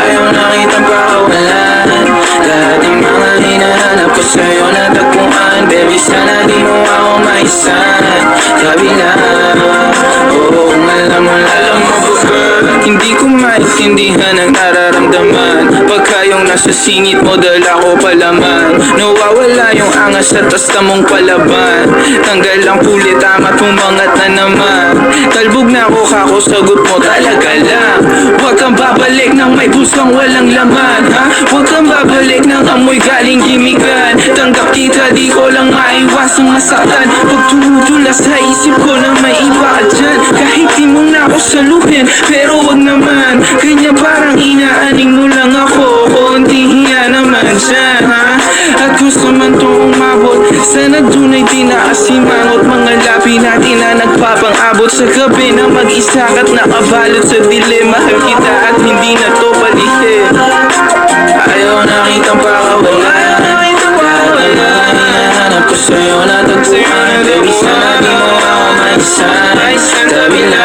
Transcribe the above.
Ayaw na kitang pakawalan. Lahat ng mga hinahanap ko sa'yo natagpuan. Baby, sana di mo ako maisan kabila. Oo, kung alam mo ba, hindi ko maintindihan ang nararamdaman pagka yung nasa singit mo dala ko palaman. Nawawala yung angas at basta mong palaban. Tanggal ang pulit, amat pumangat na naman. Talbog na ako kako, sagot mo talaga lang. Huwag kang babalik ng may pusang walang laman, ha? Huwag kang babalik ng amoy galing gimigan. Tanggap kita, di ko lang maiwasang masaktan. Pag tumutula sa isip ko na may iba ka dyan. Kahit di mo na ako saluhin, pero wag naman. Kanya parang inaaning mo lang ako. Konti hiya naman dyan, ha? At gusto man to umabot, sana dunay tinaasimang at mga labi natin na nagpapang-abot sa gabi na mag-isa at nakabalot sa dilim. Mahal kita at hindi na to palihim. Ayaw na kitang pakawalan. Hinahanap ko sa'yo natagpuan. Baby, sana di mo ako maisan kabila.